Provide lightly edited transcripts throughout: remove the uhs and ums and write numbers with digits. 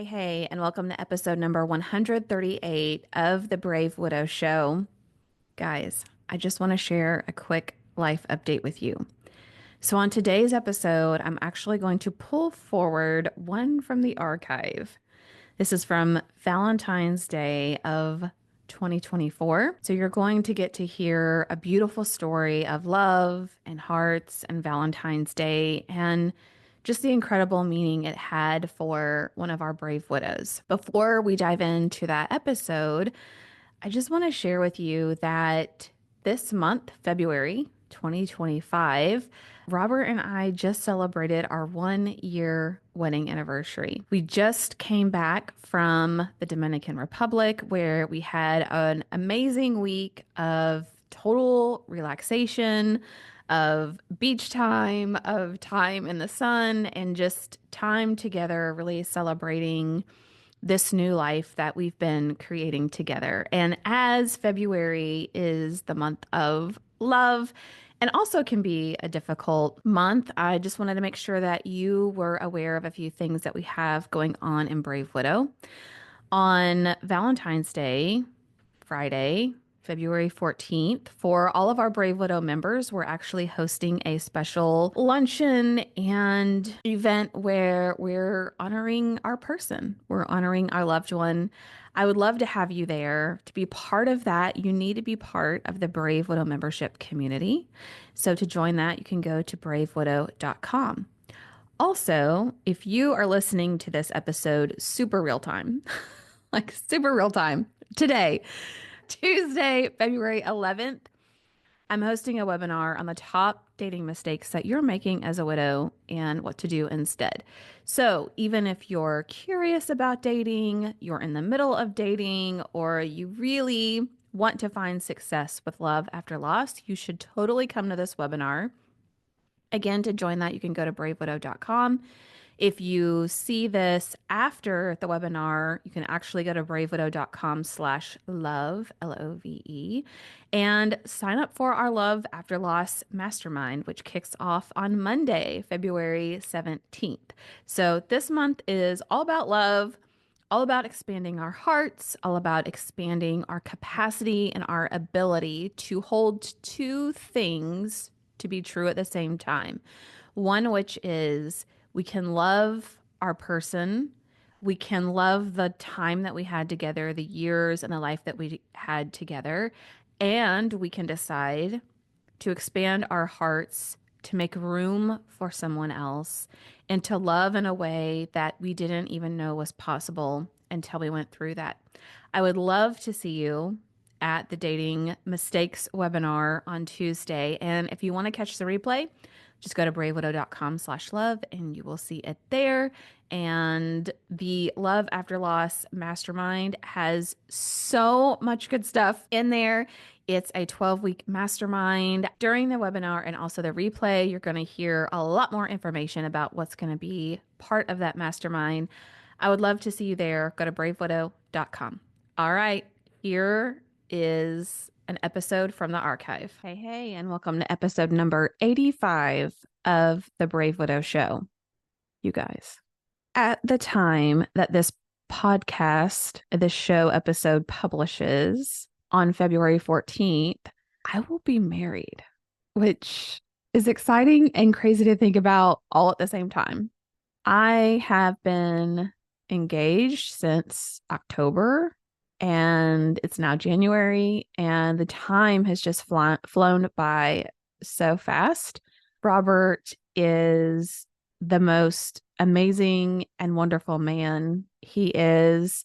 Hey, and welcome to episode number 138 of the Brave Widow Show. Guys, I just want to share a quick life update with you. So, on today's episode, I'm actually going to pull forward one from the archive. This is from Valentine's Day of 2024. So, you're going to get to hear a beautiful story of love and hearts and Valentine's Day and just the incredible meaning it had for one of our brave widows. Before we dive into that episode, I just want to share with you that this month, February 2025, Robert and I just celebrated our 1 year wedding anniversary. We just came back from the Dominican Republic where we had an amazing week of total relaxation, of beach time, of time in the sun, and just time together, really celebrating this new life that we've been creating together. And as February is the month of love and also can be a difficult month, I just wanted to make sure that you were aware of a few things that we have going on in Brave Widow. On Valentine's Day, Friday, February 14th, for all of our Brave Widow members, we're actually hosting a special luncheon and event where we're honoring our person. We're honoring our loved one. I would love to have you there. To be part of that, you need to be part of the Brave Widow membership community. So to join that, you can go to bravewidow.com. Also, if you are listening to this episode super real time, like super real time, today, Tuesday, February 11th, I'm hosting a webinar on the top dating mistakes that you're making as a widow and what to do instead. So, even if you're curious about dating, you're in the middle of dating, or you really want to find success with love after loss, you should totally come to this webinar. Again, to join that, you can go to bravewidow.com. If you see this after the webinar, you can actually go to bravewidow.com/love, Love, and sign up for our Love After Loss Mastermind, which kicks off on Monday, February 17th. So this month is all about love, all about expanding our hearts, all about expanding our capacity and our ability to hold two things to be true at the same time. One, which is we can love our person. We can love the time that we had together, the years and the life that we had together. And we can decide to expand our hearts, to make room for someone else, and to love in a way that we didn't even know was possible until we went through that. I would love to see you at the Dating Mistakes webinar on Tuesday. And if you want to catch the replay, just go to bravewidow.com/love and you will see it there. And the Love After Loss Mastermind has so much good stuff in there. It's a 12-week mastermind. During the webinar and also the replay, you're going to hear a lot more information about what's going to be part of that mastermind. I would love to see you there. Go to bravewidow.com. All right, here is an episode from the archive. Hey, and welcome to episode number 85 of the Brave Widow Show. You guys, at the time that this show episode publishes on February 14th, I will be married, which is exciting and crazy to think about all at the same time. I have been engaged since October, and it's now January, and the time has just flown by so fast. Robert is the most amazing and wonderful man. He is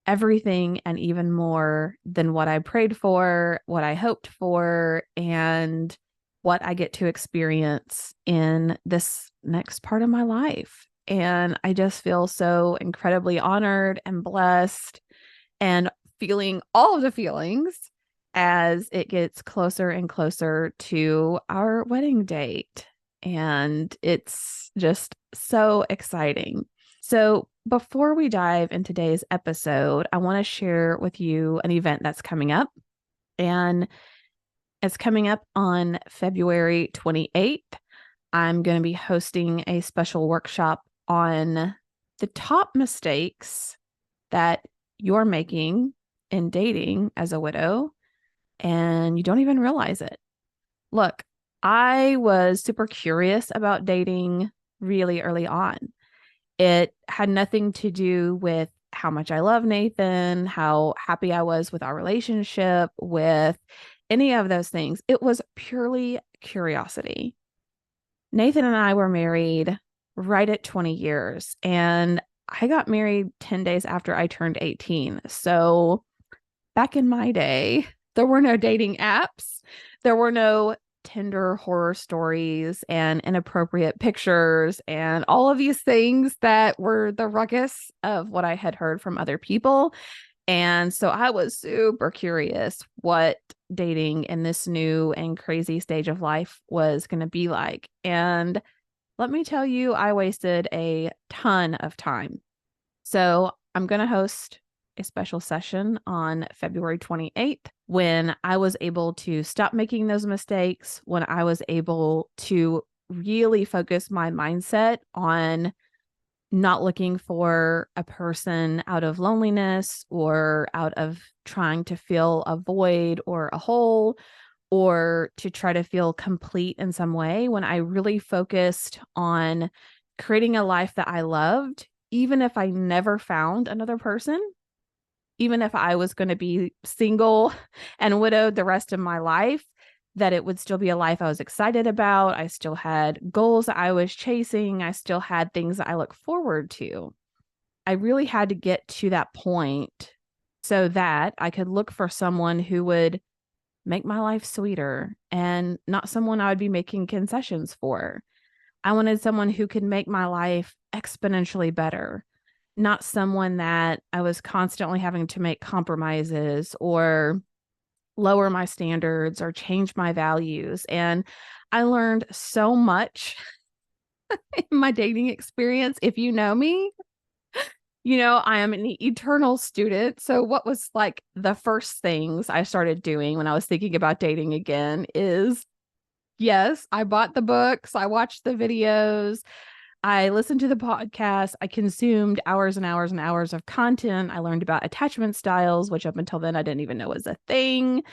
everything and even more than what I prayed for, what I hoped for, and what I get to experience in this next part of my life. And I just feel so incredibly honored and blessed and feeling all of the feelings as it gets closer and closer to our wedding date. And it's just so exciting. So before we dive into today's episode, I want to share with you an event that's coming up. And it's coming up on February 28th. I'm going to be hosting a special workshop on the top mistakes that you're making in dating as a widow, and you don't even realize it. Look, I was super curious about dating really early on. It had nothing to do with how much I love Nathan, how happy I was with our relationship, with any of those things. It was purely curiosity. Nathan and I were married right at 20 years, and I got married 10 days after I turned 18. So back in my day, there were no dating apps. There were no Tinder horror stories and inappropriate pictures and all of these things that were the ruckus of what I had heard from other people. And so I was super curious what dating in this new and crazy stage of life was going to be like. And let me tell you, I wasted a ton of time. So I'm going to host a special session on February 28th when I was able to stop making those mistakes, when I was able to really focus my mindset on not looking for a person out of loneliness or out of trying to fill a void or a hole or to try to feel complete in some way, when I really focused on creating a life that I loved, even if I never found another person, even if I was going to be single and widowed the rest of my life, that it would still be a life I was excited about. I still had goals that I was chasing. I still had things that I look forward to. I really had to get to that point so that I could look for someone who would make my life sweeter and not someone I would be making concessions for. I wanted someone who could make my life exponentially better, not someone that I was constantly having to make compromises or lower my standards or change my values. And I learned so much in my dating experience. If you know me, you know, I am an eternal student. So what was like the first things I started doing when I was thinking about dating again is, yes, I bought the books, I watched the videos, I listened to the podcast, I consumed hours and hours and hours of content. I learned about attachment styles, which up until then I didn't even know was a thing.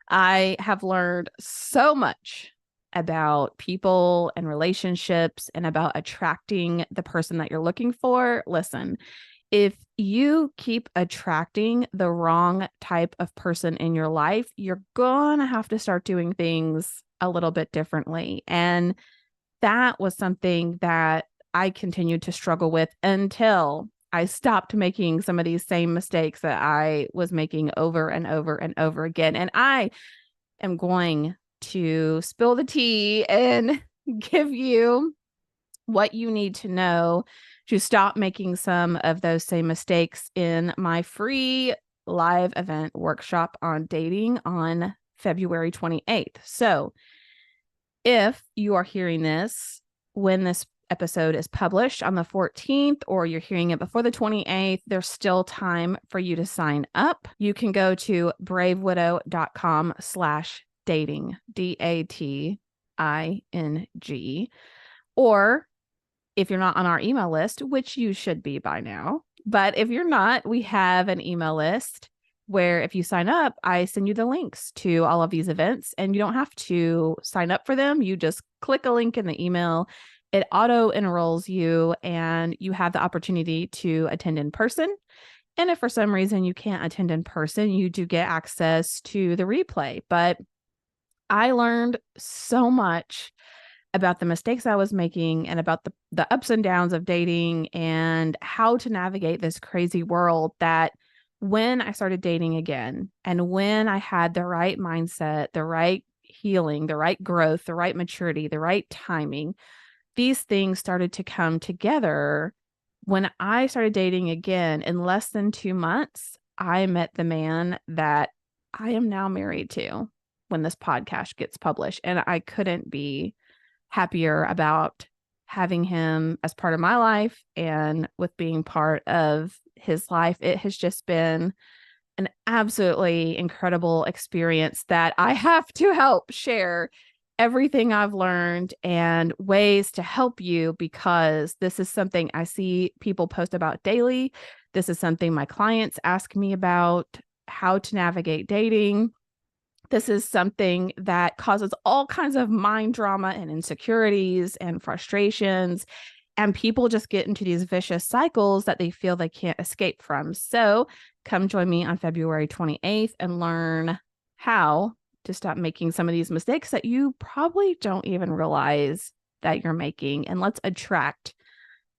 I have learned so much about people and relationships and about attracting the person that you're looking for. Listen, if you keep attracting the wrong type of person in your life, you're gonna have to start doing things a little bit differently. And that was something that I continued to struggle with until I stopped making some of these same mistakes that I was making over and over and over again. And I am going to spill the tea and give you what you need to know to stop making some of those same mistakes in my free live event workshop on dating on February 28th. So if you are hearing this when this episode is published on the 14th, or you're hearing it before the 28th, there's still time for you to sign up. You can go to bravewidow.com/dating, DATING, or if you're not on our email list, which you should be by now, but if you're not, we have an email list where if you sign up, I send you the links to all of these events and you don't have to sign up for them. You just click a link in the email. It auto enrolls you and you have the opportunity to attend in person. And if for some reason you can't attend in person, you do get access to the replay. But I learned so much about the mistakes I was making and about the ups and downs of dating and how to navigate this crazy world, that when I started dating again and when I had the right mindset, the right healing, the right growth, the right maturity, the right timing, these things started to come together. When I started dating again, in less than 2 months, I met the man that I am now married to when this podcast gets published. And I couldn't be happier about having him as part of my life and with being part of his life. It has just been an absolutely incredible experience that I have to help share everything I've learned and ways to help you, because this is something I see people post about daily. This is something my clients ask me about, how to navigate dating. This is something that causes all kinds of mind drama and insecurities and frustrations. And people just get into these vicious cycles that they feel they can't escape from. So come join me on February 28th and learn how to stop making some of these mistakes that you probably don't even realize that you're making. And let's attract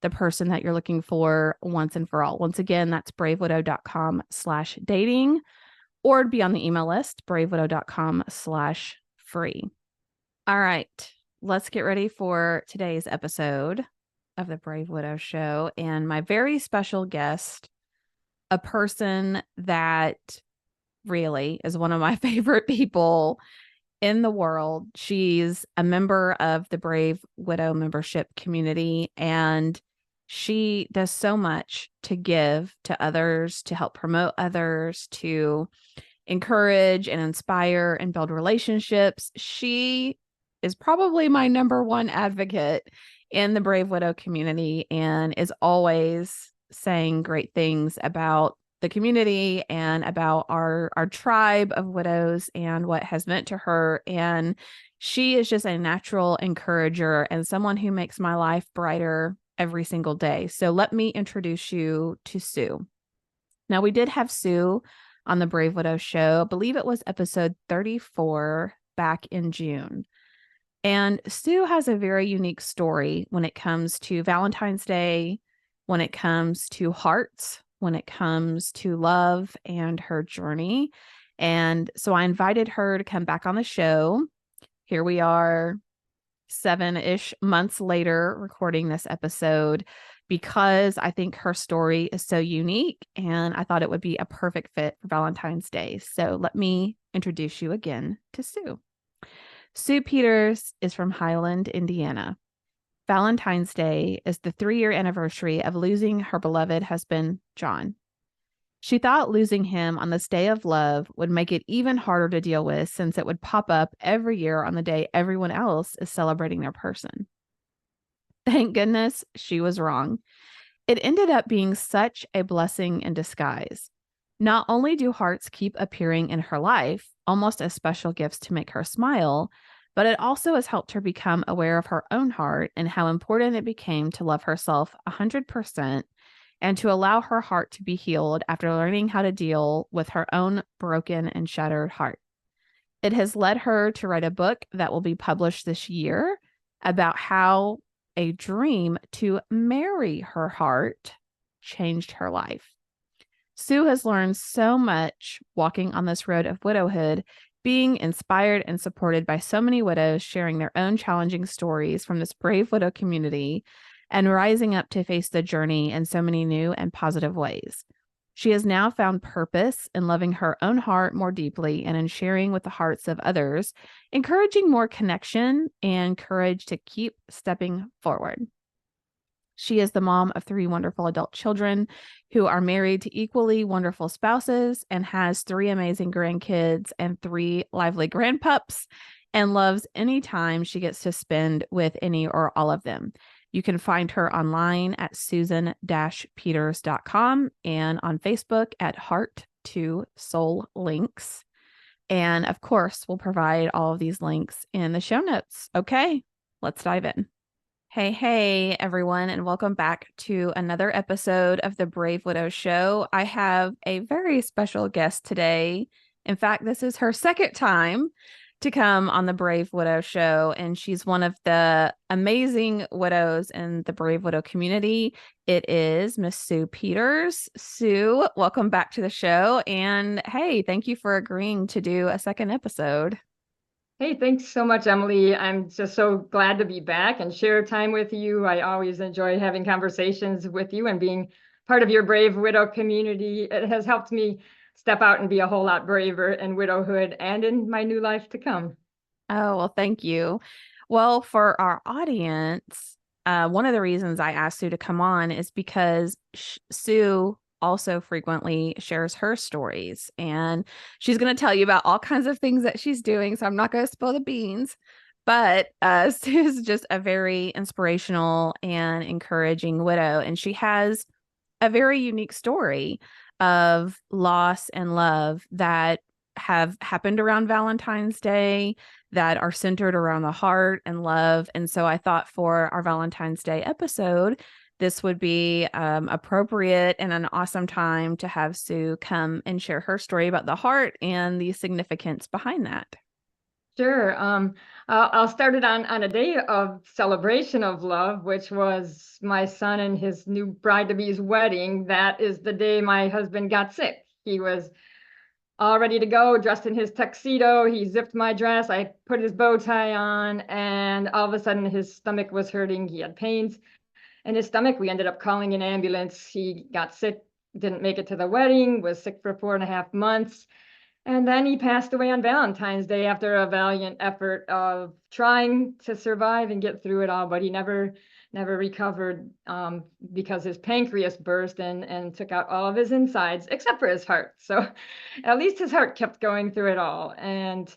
the person that you're looking for once and for all. Once again, that's bravewidow.com/dating, or be on the email list, bravewidow.com/free. All right, let's get ready for today's episode of the Brave Widow Show. And my very special guest, a person that really is one of my favorite people in the world. She's a member of the Brave Widow membership community, and she does so much to give to others, to help promote others, to encourage and inspire and build relationships. She is probably my number one advocate in the Brave Widow community and is always saying great things about the community and about our tribe of widows and what has meant to her. And she is just a natural encourager and someone who makes my life brighter every single day. So let me introduce you to Sue. Now, we did have Sue on the Brave Widow show. I believe it was episode 34 back in June. And Sue has a very unique story when it comes to Valentine's Day, when it comes to hearts, when it comes to love and her journey. And so I invited her to come back on the show. Here we are 7-ish months later recording this episode, because I think her story is so unique and I thought it would be a perfect fit for Valentine's Day. So let me introduce you again to Sue. Sue Peters is from Highland, Indiana. Valentine's Day is the 3-year anniversary of losing her beloved husband, John. She thought losing him on this day of love would make it even harder to deal with, since it would pop up every year on the day everyone else is celebrating their person. Thank goodness she was wrong. It ended up being such a blessing in disguise. Not only do hearts keep appearing in her life, almost as special gifts to make her smile, but it also has helped her become aware of her own heart and how important it became to love herself 100% and to allow her heart to be healed after learning how to deal with her own broken and shattered heart. It has led her to write a book that will be published this year about how a dream to marry her heart changed her life. Sue has learned so much walking on this road of widowhood, being inspired and supported by so many widows sharing their own challenging stories from this Brave Widow community and rising up to face the journey in so many new and positive ways. She has now found purpose in loving her own heart more deeply and in sharing with the hearts of others, encouraging more connection and courage to keep stepping forward. She is the mom of 3 wonderful adult children who are married to equally wonderful spouses and has 3 amazing grandkids and 3 lively grandpups, and loves any time she gets to spend with any or all of them. You can find her online at susan-peters.com and on Facebook at Heart to Soul Links. And of course, we'll provide all of these links in the show notes. Okay, let's dive in. Hey, everyone, and welcome back to another episode of the Brave Widow Show. I have a very special guest today. In fact, this is her second time to come on the Brave Widow Show, and she's one of the amazing widows in the Brave Widow community. It is Miss Sue Peters. Sue, welcome back to the show. And hey, thank you for agreeing to do a second episode. Hey, thanks so much, Emily. I'm just so glad to be back and share time with you. I always enjoy having conversations with you and being part of your Brave Widow community. It has helped me step out and be a whole lot braver in widowhood and in my new life to come. Oh, well, thank you. Well, for our audience, one of the reasons I asked Sue to come on is because Sue also frequently shares her stories, and she's going to tell you about all kinds of things that she's doing. So I'm not going to spill the beans, But Sue's just a very inspirational and encouraging widow, and she has a very unique story of loss and love that have happened around Valentine's Day that are centered around the heart and love. And so I thought for our Valentine's Day episode, this would be appropriate and an awesome time to have Sue come and share her story about the heart and the significance behind that. Sure. I'll start it on a day of celebration of love, which was my son and his new bride-to-be's wedding. That is the day my husband got sick. He was all ready to go, dressed in his tuxedo. He zipped my dress. I put his bow tie on, and all of a sudden his stomach was hurting. He had pains in his stomach. We ended up calling an ambulance. He got sick, didn't make it to the wedding, was sick for 4.5 months. And then he passed away on Valentine's Day after a valiant effort of trying to survive and get through it all, but he never recovered because his pancreas burst and took out all of his insides except for his heart. So at least his heart kept going through it all. And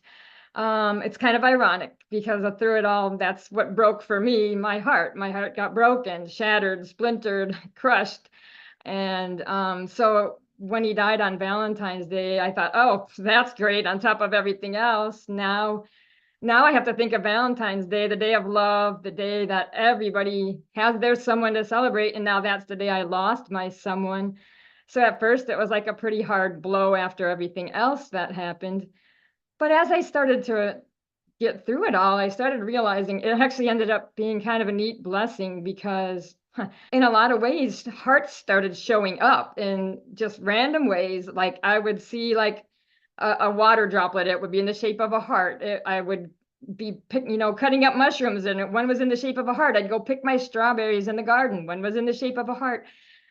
it's kind of ironic because through it all, that's what broke for me, my heart. My heart got broken, shattered, splintered, crushed. And so when he died on Valentine's Day, I thought, oh, that's great on top of everything else. Now I have to think of Valentine's Day, the day of love, the day that everybody has their someone to celebrate. And now that's the day I lost my someone. So at first it was like a pretty hard blow after everything else that happened. But as I started to get through it all, I started realizing it actually ended up being kind of a neat blessing because in a lot of ways, hearts started showing up in just random ways. Like I would see like a water droplet, it would be in the shape of a heart. I would be cutting up mushrooms and one was in the shape of a heart. I'd go pick my strawberries in the garden. One was in the shape of a heart.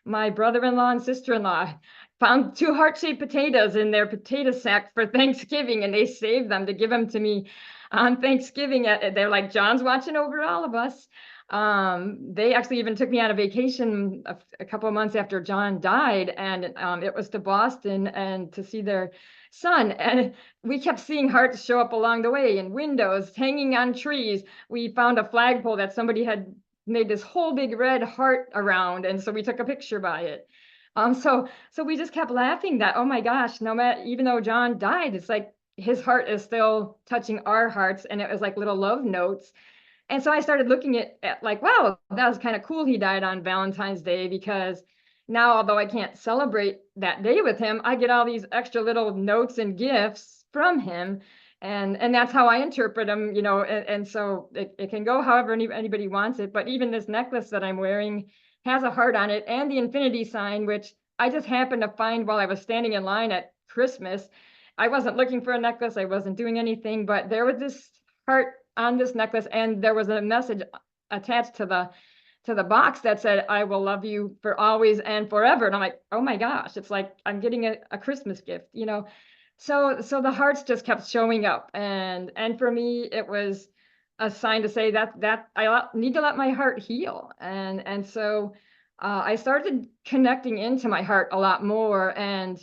My brother-in-law and sister-in-law found two heart-shaped potatoes in their potato sack for Thanksgiving, and they saved them to give them to me on Thanksgiving. They're like, John's watching over all of us. They actually even took me on a vacation a couple of months after John died, and it was to Boston and to see their son. And we kept seeing hearts show up along the way in windows, hanging on trees. We found a flagpole that somebody had made this whole big red heart around, and so we took a picture by it. So we just kept laughing that, oh my gosh, no matter, even though John died, it's like his heart is still touching our hearts, and it was like little love notes. And so I started looking at like, wow, that was kind of cool. He died on Valentine's Day because now, although I can't celebrate that day with him, I get all these extra little notes and gifts from him. And that's how I interpret them, and so it can go however anybody wants it. But even this necklace that I'm wearing has a heart on it and the infinity sign, which I just happened to find while I was standing in line at Christmas. I wasn't looking for a necklace. I wasn't doing anything, but there was this heart on this necklace, and there was a message attached to the box that said, I will love you for always and forever. And I'm like, oh my gosh, it's like I'm getting a Christmas gift. So the hearts just kept showing up, and for me it was a sign to say that I need to let my heart heal. And so I started connecting into my heart a lot more, and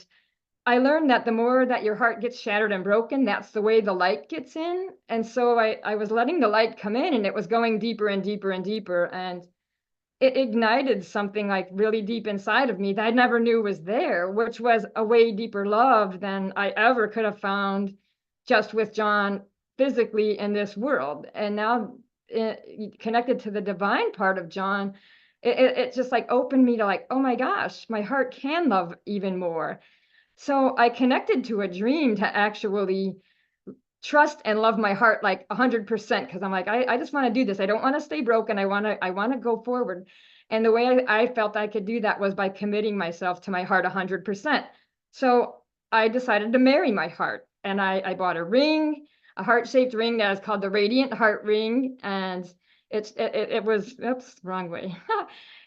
I learned that the more that your heart gets shattered and broken, that's the way the light gets in. And so I was letting the light come in, and it was going deeper and deeper and deeper. And it ignited something like really deep inside of me that I never knew was there, which was a way deeper love than I ever could have found just with John physically in this world. And now connected to the divine part of John, it just like opened me to like, oh my gosh, my heart can love even more. So I connected to a dream to actually trust and love my heart like 100% because I'm like, I just want to do this. I don't want to stay broken. I want to go forward. And the way I felt I could do that was by committing myself to my heart 100%. So I decided to marry my heart, and I bought a ring, a heart-shaped ring that is called the Radiant Heart Ring. And it was, oops, wrong way.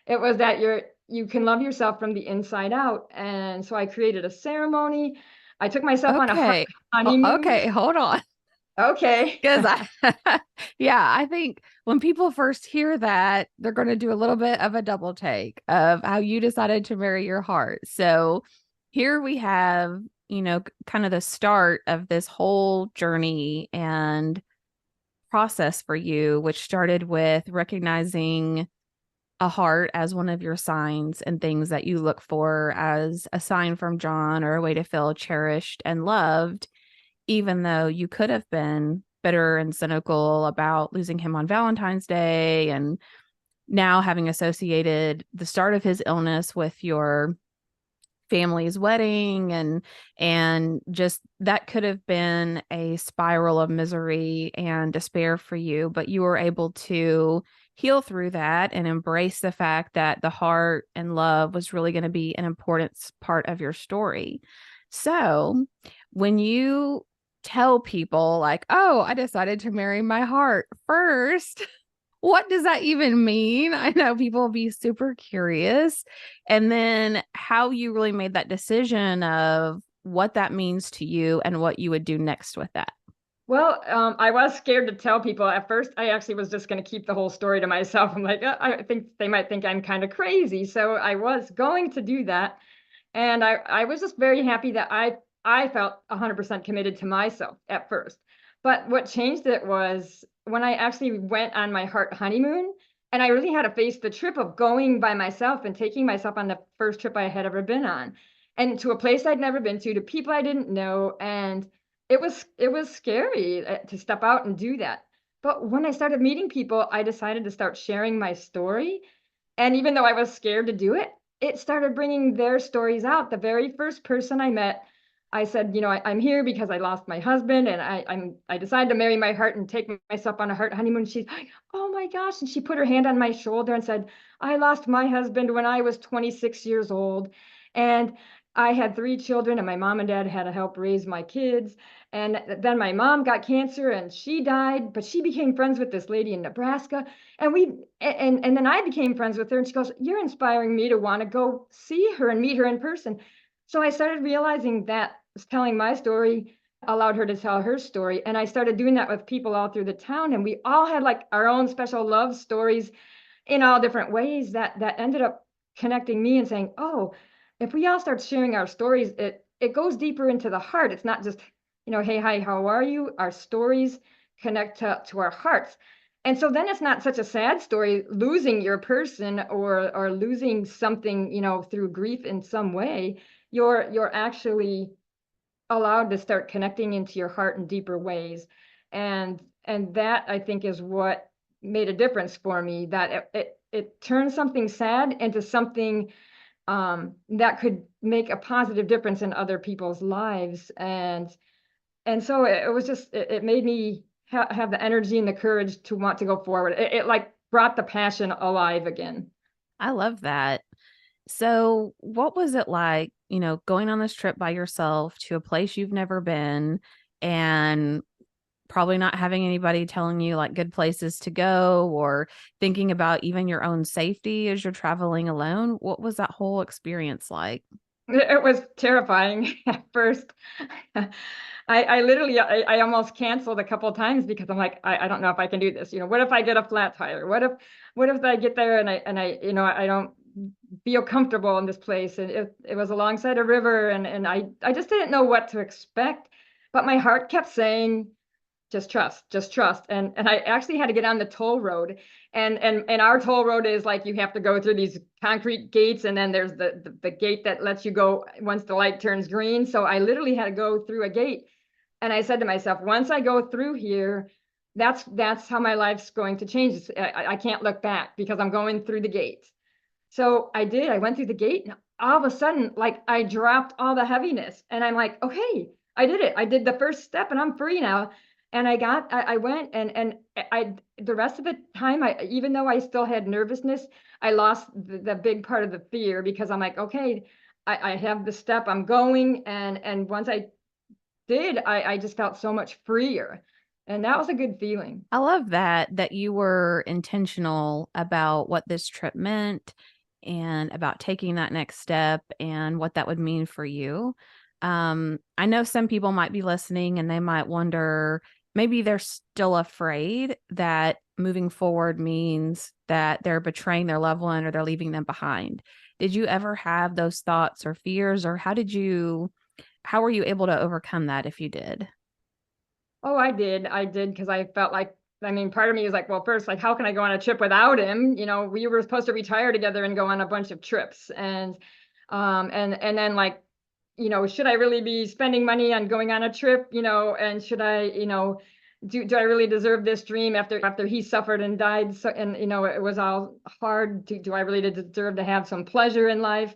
It was that you can love yourself from the inside out. And so I created a ceremony. I took myself on a Okay. honeymoon. Okay, hold on. Okay. Because yeah, I think when people first hear that, they're going to do a little bit of a double take of how you decided to marry your heart. So here we have, kind of the start of this whole journey and process for you, which started with recognizing a heart as one of your signs and things that you look for as a sign from John or a way to feel cherished and loved, even though you could have been bitter and cynical about losing him on Valentine's Day, and now having associated the start of his illness with your family's wedding, and just that could have been a spiral of misery and despair for you, but you were able to heal through that and embrace the fact that the heart and love was really going to be an important part of your story. So when you tell people like, oh, I decided to marry my heart first, what does that even mean? I know people will be super curious. And then how you really made that decision of what that means to you and what you would do next with that. Well, I was scared to tell people. At first, I actually was just going to keep the whole story to myself. I'm like, I think they might think I'm kind of crazy. So I was going to do that. And I was just very happy that I felt 100% committed to myself at first. But what changed it was when I actually went on my heart honeymoon, and I really had to face the trip of going by myself and taking myself on the first trip I had ever been on, and to a place I'd never been to people I didn't know, and it was scary to step out and do that. But when I started meeting people, I decided to start sharing my story, and even though I was scared to do it, it started bringing their stories out. The very first person I met, I said, I'm here because I lost my husband, and I decided to marry my heart and take myself on a heart honeymoon. She's like, oh my gosh. And she put her hand on my shoulder and said, I lost my husband when I was 26 years old. And I had 3 children, and my mom and dad had to help raise my kids. And then my mom got cancer and she died, but she became friends with this lady in Nebraska. And then I became friends with her, and she goes, you're inspiring me to want to go see her and meet her in person. So I started realizing that telling my story allowed her to tell her story. And I started doing that with people all through the town. And we all had like our own special love stories in all different ways that ended up connecting me and saying, oh, if we all start sharing our stories, it goes deeper into the heart. It's not just, hey, hi, how are you? Our stories connect to our hearts. And so then it's not such a sad story losing your person or losing something, through grief in some way. You're actually allowed to start connecting into your heart in deeper ways. And that, I think, is what made a difference for me, that it turned something sad into something that could make a positive difference in other people's lives. And so it was just, it made me have the energy and the courage to want to go forward. It like brought the passion alive again. I love that. So, what was it like, going on this trip by yourself to a place you've never been, and probably not having anybody telling you like good places to go, or thinking about even your own safety as you're traveling alone? What was that whole experience like? It was terrifying at first. I literally, I almost canceled a couple of times because I'm like, I don't know if I can do this. What if I get a flat tire? What if I get there and I don't feel comfortable in this place? And it was alongside a river, and I just didn't know what to expect. But my heart kept saying, just trust, just trust. And I actually had to get on the toll road. And our toll road is like, you have to go through these concrete gates, and then there's the gate that lets you go once the light turns green. So I literally had to go through a gate. And I said to myself, once I go through here, that's how my life's going to change. I can't look back because I'm going through the gate. So I did. I went through the gate, and all of a sudden, like, I dropped all the heaviness, and I'm like, okay, I did it. I did the first step, and I'm free now. And I went, and the rest of the time, even though I still had nervousness, I lost the big part of the fear, because I'm like, okay, I have the step, I'm going. And once I did, I just felt so much freer. And that was a good feeling. I love that you were intentional about what this trip meant and about taking that next step and what that would mean for you. I know some people might be listening and they might wonder, maybe they're still afraid that moving forward means that they're betraying their loved one or they're leaving them behind. Did you ever have those thoughts or fears, or how were you able to overcome that if you did? Oh, I did. I did, because I felt like I mean, part of me is like, well, first, like, how can I go on a trip without him? You know, we were supposed to retire together and go on a bunch of trips. And then like, you know, should I really be spending money on going on a trip? You know, and should I, you know, do I really deserve this dream after he suffered and died? So, and you know, it was all hard. Do I really deserve to have some pleasure in life?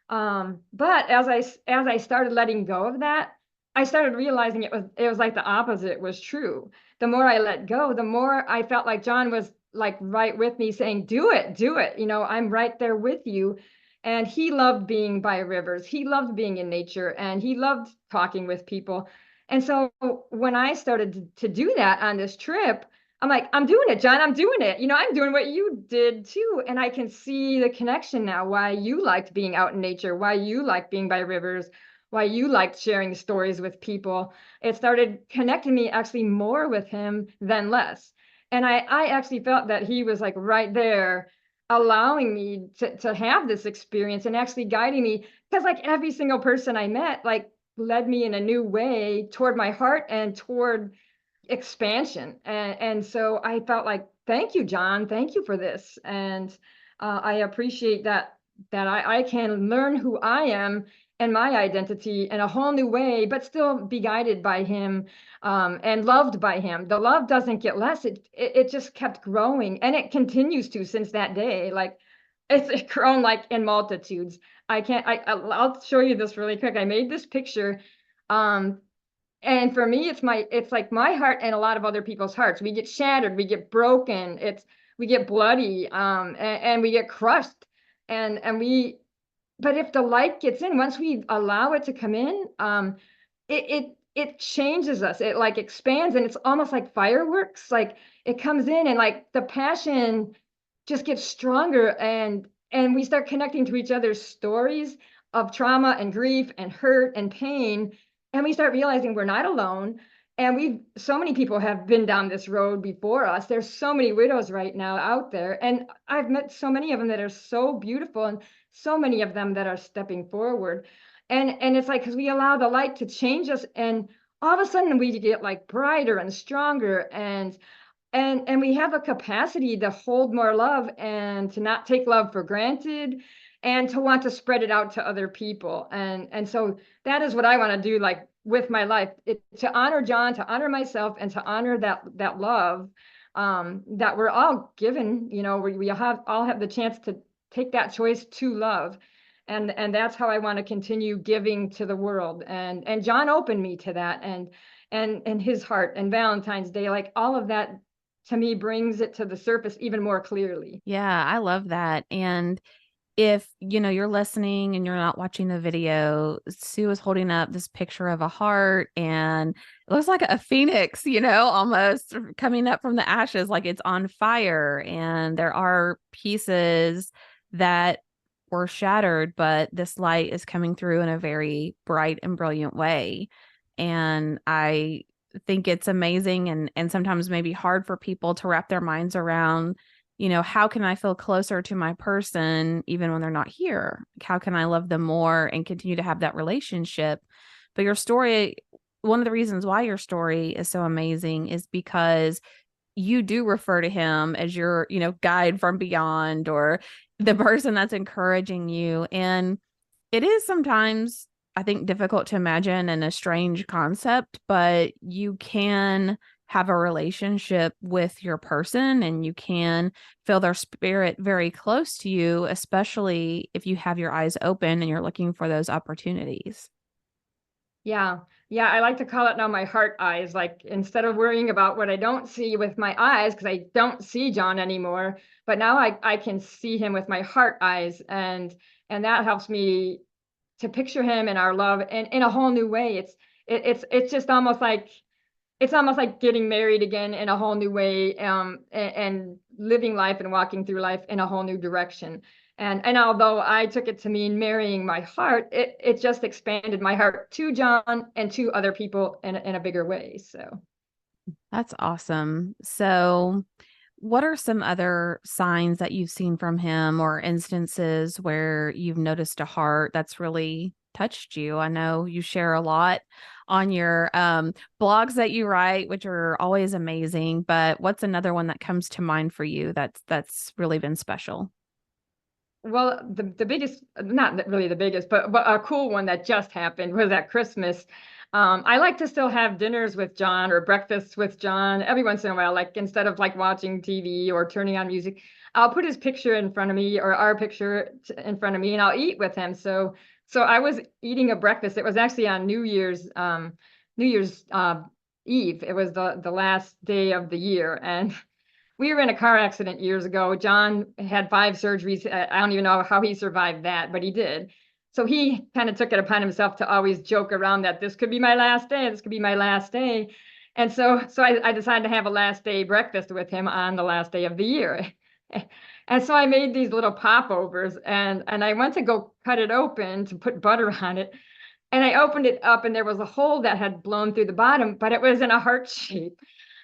But as I started letting go of that, I started realizing it was like the opposite was true. The more I let go, the more I felt like John was like right with me saying, do it, do it. You know, I'm right there with you. And he loved being by rivers. He loved being in nature and he loved talking with people. And so when I started to do that on this trip, I'm like, I'm doing it, John. I'm doing it. You know, I'm doing what you did too. And I can see the connection now, why you liked being out in nature, why you like being by rivers, why you liked sharing stories with people. It started connecting me actually more with him than less. And I actually felt that he was like right there allowing me to have this experience and actually guiding me, because like every single person I met like led me in a new way toward my heart and toward expansion. And so I felt like, thank you, John, thank you for this. And I appreciate that I can learn who I am and my identity in a whole new way, but still be guided by him, and loved by him. The love doesn't get less. It just kept growing, and it continues to since that day. Like it's grown like in multitudes. I can't. I'll show you this really quick. I made this picture. Um, and for me, it's like my heart and a lot of other people's hearts. We get shattered, we get broken, we get bloody, and we get crushed. And we but if the light gets in, once we allow it to come in, it changes us. It like expands, and it's almost like fireworks. Like it comes in and like the passion just gets stronger, and we start connecting to each other's stories of trauma and grief and hurt and pain, and we start realizing we're not alone. And we've so many people have been down this road before us. There's so many widows right now out there, and I've met so many of them that are so beautiful, and so many of them that are stepping forward. And it's like, because we allow the light to change us, and all of a sudden we get like brighter and stronger, and we have a capacity to hold more love and to not take love for granted, and to want to spread it out to other people. And so that is what I want to do, like with my life, to honor John, to honor myself, and to honor that love, that we're all given. You know, we all have the chance to take that choice to love. And that's how I want to continue giving to the world. And John opened me to that, and his heart and Valentine's Day, like all of that to me brings it to the surface even more clearly. Yeah, I love that. And if, you're listening and you're not watching the video, Sue is holding up this picture of a heart and it looks like a phoenix, almost coming up from the ashes, like it's on fire. And there are pieces that were shattered, but this light is coming through in a very bright and brilliant way. And I think it's amazing and sometimes maybe hard for people to wrap their minds around, how can I feel closer to my person even when they're not here? How can I love them more and continue to have that relationship? But your story, one of the reasons why your story is so amazing is because you do refer to him as your, guide from beyond, or the person that's encouraging you. And it is sometimes, I think, difficult to imagine and a strange concept, but you can have a relationship with your person and you can feel their spirit very close to you, especially if you have your eyes open and you're looking for those opportunities. Yeah. Yeah. I like to call it now my heart eyes. Like instead of worrying about what I don't see with my eyes, because I don't see John anymore, but now I can see him with my heart eyes. And that helps me to picture him and our love and in a whole new way. It's just almost like it's almost like getting married again in a whole new way, and living life and walking through life in a whole new direction. And although I took it to mean marrying my heart, it just expanded my heart to John and to other people in a bigger way. So That's awesome. So, what are some other signs that you've seen from him or instances where you've noticed a heart that's really touched you? I know you share a lot on your blogs that you write, which are always amazing, but what's another one that comes to mind for you that's really been special? Well, the biggest, not really the biggest, but a cool one that just happened was at Christmas. I like to still have dinners with John or breakfasts with John every once in a while. Like instead of like watching TV or turning on music, I'll put his picture in front of me or our picture in front of me, and I'll eat with him. So I was eating a breakfast. It was actually on New Year's Eve. It was the last day of the year, and we were in a car accident years ago. John had 5 surgeries. I don't even know how he survived that, but he did. So he kind of took it upon himself to always joke around that this could be my last day. This could be my last day. And so I decided to have a last day breakfast with him on the last day of the year. And so I made these little popovers, and I went to go cut it open to put butter on it. And I opened it up, and there was a hole that had blown through the bottom, but it was in a heart shape.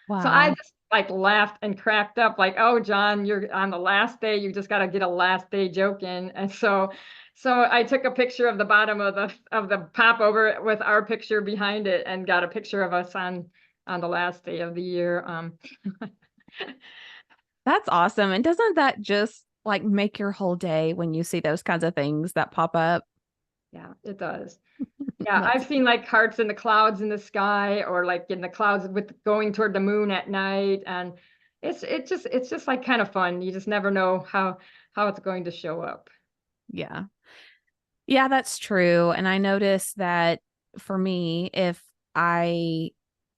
So I Wow. just like laughed and cracked up like, "Oh, John, you're on the last day. You just got to get a last day joke in." And so I took a picture of the bottom of the popover with our picture behind it and got a picture of us on the last day of the year. That's awesome. And doesn't that just like make your whole day when you see those kinds of things that pop up? Yeah, it does. Yeah, That's I've seen like hearts in the clouds in the sky, or like in the clouds with going toward the moon at night, and it's just like kind of fun. You just never know how it's going to show up. yeah. Yeah, that's true. And I notice that for me, if I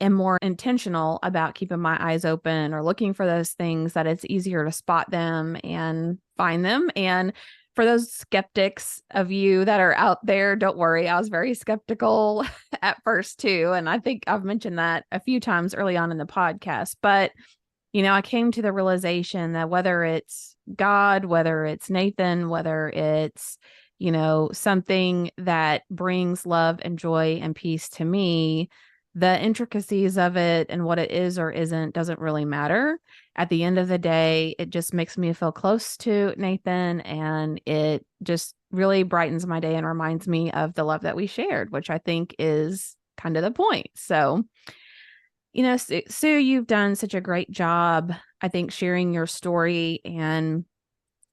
am more intentional about keeping my eyes open or looking for those things, that it's easier to spot them and find them. And for those skeptics of you that are out there, don't worry. I was very skeptical at first too. And I think I've mentioned that a few times early on in the podcast. But I came to the realization that whether it's God, whether it's Nathan, whether it's, something that brings love and joy and peace to me, the intricacies of it and what it is or isn't doesn't really matter. At the end of the day, it just makes me feel close to Nathan, and it just really brightens my day and reminds me of the love that we shared, which I think is kind of the point. So, Sue, you've done such a great job, I think, sharing your story and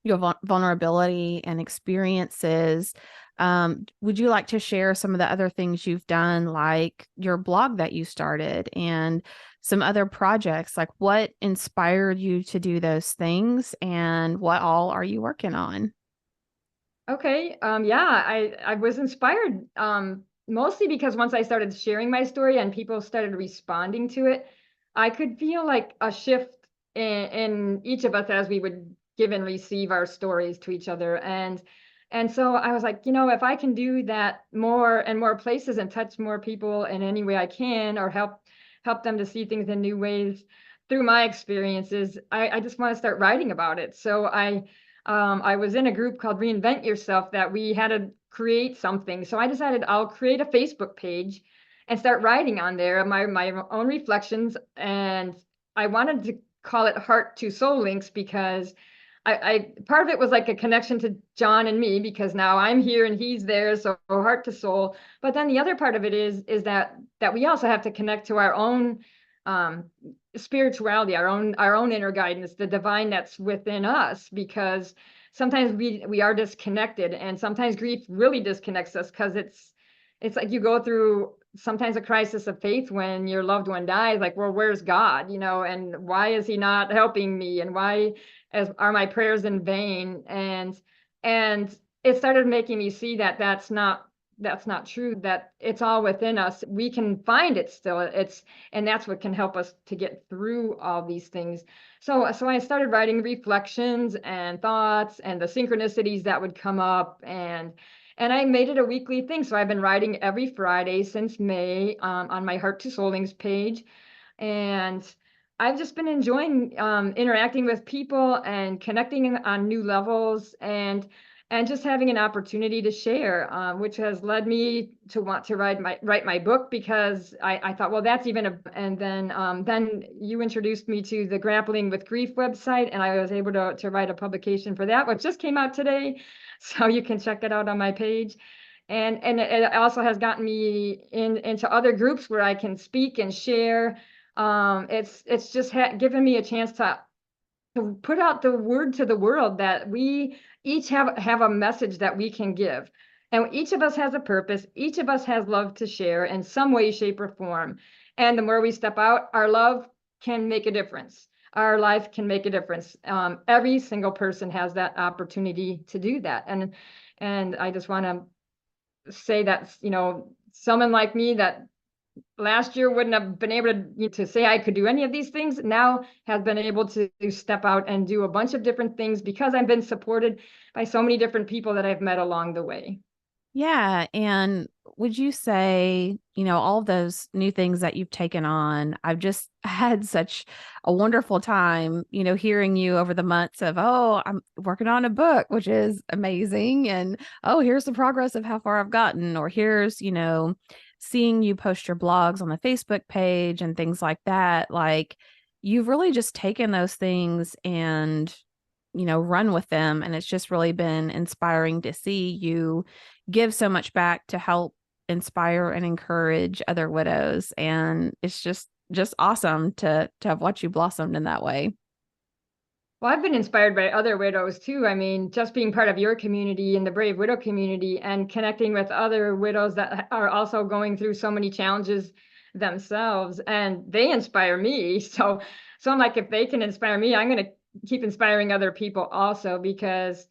your vulnerability and experiences. Would you like to share some of the other things you've done, like your blog that you started and some other projects? Like, what inspired you to do those things, and what all are you working on? Okay. Yeah, I was inspired mostly because once I started sharing my story and people started responding to it, I could feel like a shift in each of us as we would give and receive our stories to each other. And so I was like, if I can do that more and more places and touch more people in any way I can, or help them to see things in new ways through my experiences, I just want to start writing about it. So I was in a group called Reinvent Yourself that we had to create something. So I decided I'll create a Facebook page and start writing on there my own reflections. And I wanted to call it Heart to Soul Links because I part of it was like a connection to John and me, because now I'm here and he's there, so heart to soul. But then the other part of it is that we also have to connect to our own um, spirituality, our own inner guidance, the divine that's within us, because sometimes we are disconnected, and sometimes grief really disconnects us, because it's like you go through sometimes a crisis of faith when your loved one dies, like, well, where's God, and why is he not helping me, and why are my prayers in vain? And it started making me see that that's not true, that it's all within us. We can find it still. And that's what can help us to get through all these things. So I started writing reflections and thoughts and the synchronicities that would come up, and I made it a weekly thing. So I've been writing every Friday since May, on my Heart to Soulings page. And I've just been enjoying interacting with people and connecting on new levels, and just having an opportunity to share, which has led me to want to write my book, because I thought, well, that's even and then you introduced me to the Grappling with Grief website, and I was able to write a publication for that, which just came out today. So you can check it out on my page. And it also has gotten me into other groups where I can speak and share. It's just given me a chance to put out the word to the world that we each have a message that we can give. And each of us has a purpose. Each of us has love to share in some way, shape, or form. And the more we step out, our love can make a difference. Our life can make a difference. Every single person has that opportunity to do that. And I just want to say that, someone like me that last year wouldn't have been able to say I could do any of these things, now has been able to step out and do a bunch of different things because I've been supported by so many different people that I've met along the way. Yeah. And would you say, all of those new things that you've taken on, I've just had such a wonderful time, hearing you over the months of, oh, I'm working on a book, which is amazing. And oh, here's the progress of how far I've gotten. Or here's, seeing you post your blogs on the Facebook page and things like that. Like you've really just taken those things and run with them. And it's just really been inspiring to see you give so much back to help inspire and encourage other widows. And it's just awesome to have watched you blossomed in that way. Well, I've been inspired by other widows too. I mean, just being part of your community and the Brave Widow community and connecting with other widows that are also going through so many challenges themselves, and they inspire me. So I'm like, if they can inspire me, I'm going to keep inspiring other people also, because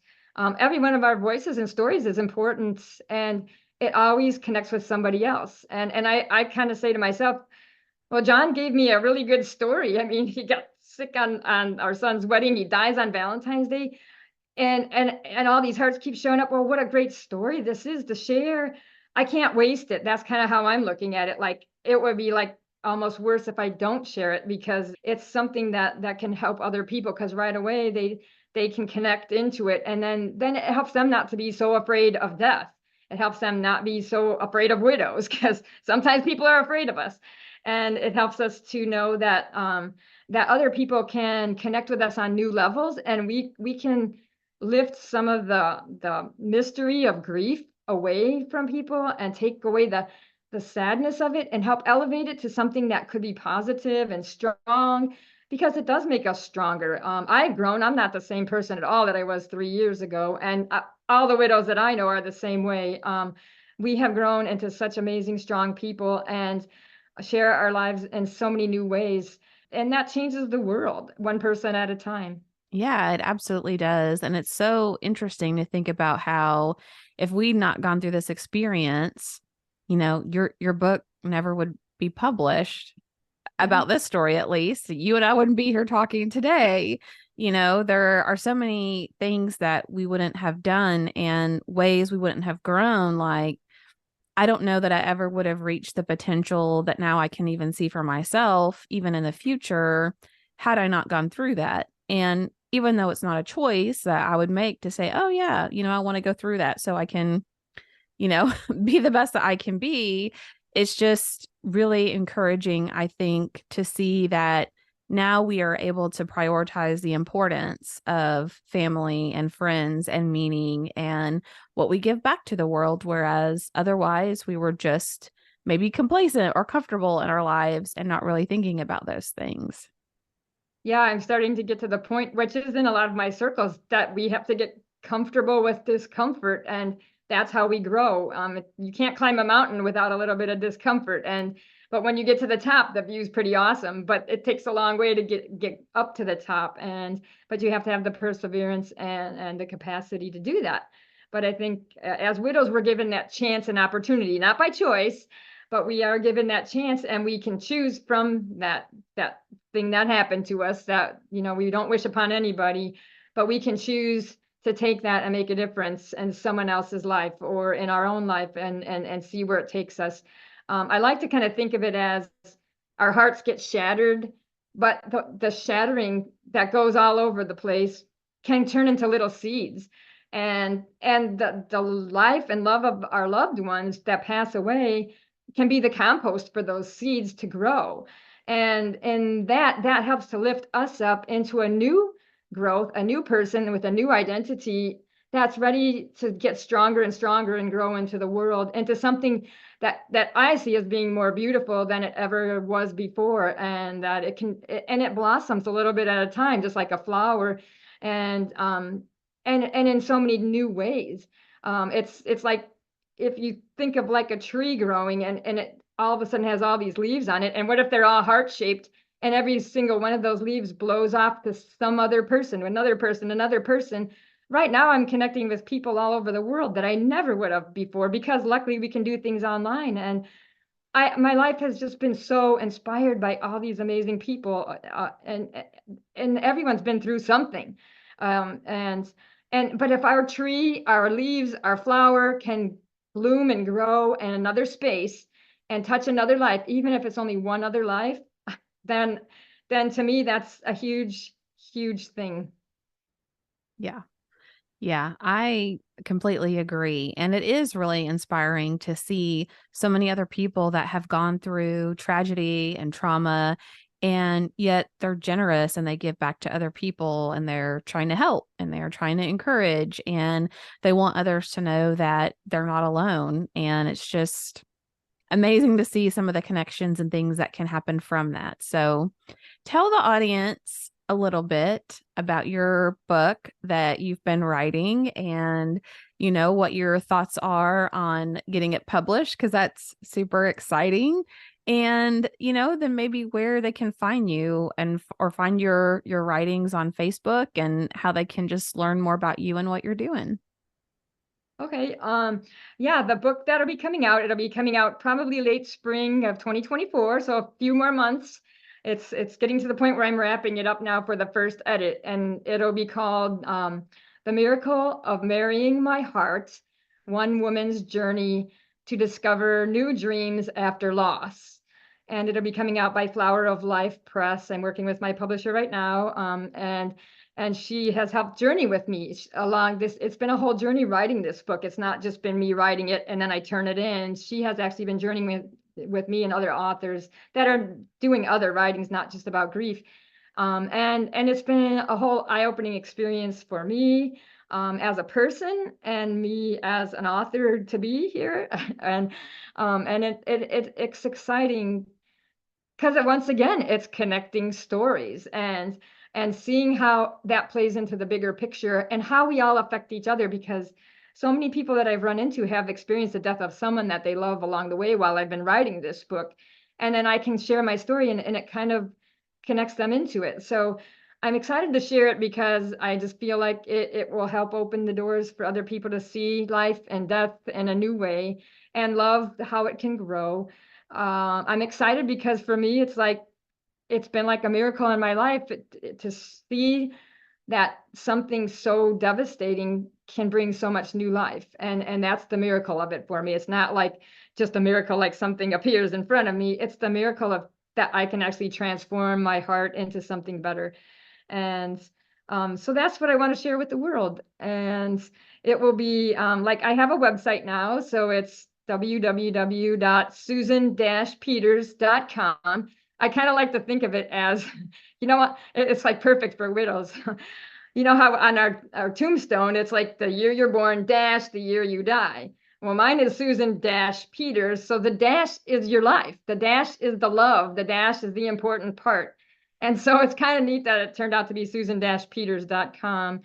every one of our voices and stories is important, and it always connects with somebody else. And I kind of say to myself, well, John gave me a really good story. I mean, he got sick on our son's wedding. He dies on Valentine's Day. And all these hearts keep showing up. Well, what a great story this is to share. I can't waste it. That's kind of how I'm looking at it. Like it would be like almost worse if I don't share it, because it's something that can help other people, because right away they can connect into it. And then it helps them not to be so afraid of death. It helps them not be so afraid of widows, because sometimes people are afraid of us. And it helps us to know that other people can connect with us on new levels, and we can lift some of the mystery of grief away from people and take away the sadness of it and help elevate it to something that could be positive and strong, because it does make us stronger. I've grown. I'm not the same person at all that I was 3 years ago, and all the widows that I know are the same way. We have grown into such amazing, strong people and share our lives in so many new ways. And that changes the world one person at a time. Yeah, it absolutely does. And it's so interesting to think about how if we'd not gone through this experience, your book never would be published Yeah. about this story, at least. You and I wouldn't be here talking today. There are so many things that we wouldn't have done and ways we wouldn't have grown. Like, I don't know that I ever would have reached the potential that now I can even see for myself, even in the future, had I not gone through that. And even though it's not a choice that I would make to say, oh, yeah, I want to go through that so I can, be the best that I can be, it's just really encouraging, I think, to see that now we are able to prioritize the importance of family and friends and meaning and what we give back to the world. Whereas otherwise, we were just maybe complacent or comfortable in our lives and not really thinking about those things. Yeah, I'm starting to get to the point, which is in a lot of my circles, that we have to get comfortable with discomfort, and that's how we grow. You can't climb a mountain without a little bit of discomfort, but when you get to the top, the view's pretty awesome. But it takes a long way to get up to the top, but you have to have the perseverance and the capacity to do that. But I think as widows, we're given that chance and opportunity, not by choice, but we are given that chance, and we can choose from that thing that happened to us that we don't wish upon anybody, but we can choose to take that and make a difference in someone else's life or in our own life, and see where it takes us. I like to kind of think of it as our hearts get shattered, but the shattering that goes all over the place can turn into little seeds, and the life and love of our loved ones that pass away can be the compost for those seeds to grow. And that helps to lift us up into a new growth, a new person with a new identity that's ready to get stronger and stronger and grow into the world, into something that I see as being more beautiful than it ever was before, and that it blossoms a little bit at a time, just like a flower, and in so many new ways. It's like if you think of like a tree growing, and it all of a sudden has all these leaves on it, and what if they're all heart shaped? And every single one of those leaves blows off to some other person, another person, another person. Right now I'm connecting with people all over the world that I never would have before, because luckily we can do things online. And my life has just been so inspired by all these amazing people, and everyone's been through something. Um, and but if our tree, our leaves, our flower can bloom and grow in another space and touch another life, even if it's only one other life, then to me that's a huge, huge thing. Yeah. Yeah, I completely agree. And it is really inspiring to see so many other people that have gone through tragedy and trauma, and yet they're generous and they give back to other people and they're trying to help and they're trying to encourage and they want others to know that they're not alone. And it's just amazing to see some of the connections and things that can happen from that. So, tell the audience a little bit about your book that you've been writing and what your thoughts are on getting it published, because that's super exciting. And then maybe where they can find you and or find your writings on Facebook and how they can just learn more about you and what you're doing. Okay. Yeah, the book that'll be coming out, it'll be coming out probably late spring of 2024, so a few more months. It's getting to the point where I'm wrapping it up now for the first edit, and it'll be called The Miracle of Marrying My Heart: One Woman's Journey to Discover New Dreams After Loss. And it'll be coming out by Flower of Life Press. I'm working with my publisher right now, and she has helped journey with me along this. It's been a whole journey writing this book. It's not just been me writing it and then I turn it in. She has actually been journeying with me and other authors that are doing other writings, not just about grief. And it's been a whole eye-opening experience for me, as a person and me as an author to be here. And it's exciting because once again it's connecting stories and seeing how that plays into the bigger picture and how we all affect each other, because so many people that I've run into have experienced the death of someone that they love along the way while I've been writing this book, and then I can share my story, and it kind of connects them into it. So I'm excited to share it because I just feel like it will help open the doors for other people to see life and death in a new way and love how it can grow. I'm excited because for me, it's been like a miracle in my life to see that something so devastating can bring so much new life. And that's the miracle of it for me. It's not like just a miracle, like something appears in front of me. It's the miracle of that I can actually transform my heart into something better. And so that's what I want to share with the world. And it will be like I have a website now, so it's www.susan-peters.com. I kind of like to think of it as, you know what, it's like perfect for widows. You know how on our tombstone, it's like the year you're born dash the year you die. Well, mine is Susan Dash Peters. So the dash is your life. The dash is the love. The dash is the important part. And so it's kind of neat that it turned out to be susan-peters.com.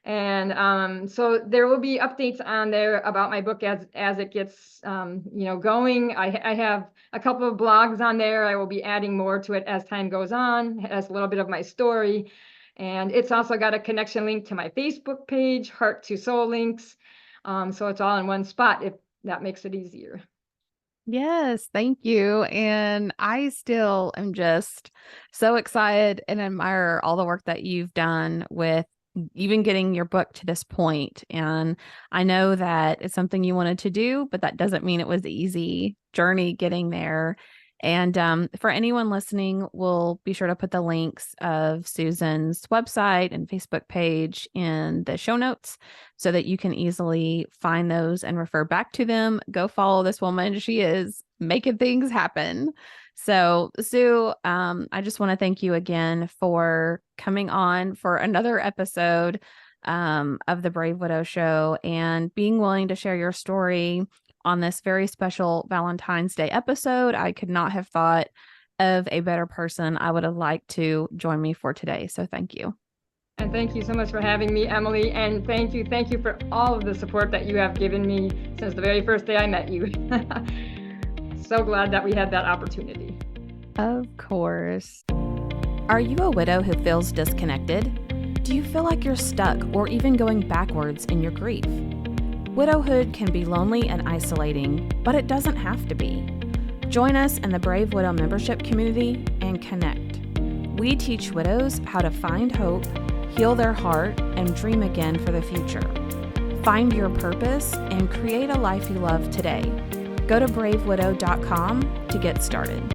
And so there will be updates on there about my book as it gets going. I have a couple of blogs on there. I will be adding more to it as time goes on, as a little bit of my story. And it's also got a connection link to my Facebook page, Heart to Soul links. So it's all in one spot if that makes it easier. Yes, thank you. And I still am just so excited and admire all the work that you've done with even getting your book to this point. And I know that it's something you wanted to do, but that doesn't mean it was the easy journey getting there. And for anyone listening, we'll be sure to put the links of Susan's website and Facebook page in the show notes so that you can easily find those and refer back to them. Go follow this woman. She is making things happen. So, Sue, I just want to thank you again for coming on for another episode of the Brave Widow show and being willing to share your story on this very special Valentine's Day episode. I could not have thought of a better person I would have liked to join me for today. So thank you. And thank you so much for having me, Emily. And thank you for all of the support that you have given me since the very first day I met you. So glad that we had that opportunity. Of course. Are you a widow who feels disconnected? Do you feel like you're stuck or even going backwards in your grief? Widowhood can be lonely and isolating, but it doesn't have to be. Join us in the Brave Widow membership community and connect. We teach widows how to find hope, heal their heart, and dream again for the future. Find your purpose and create a life you love today. Go to bravewidow.com to get started.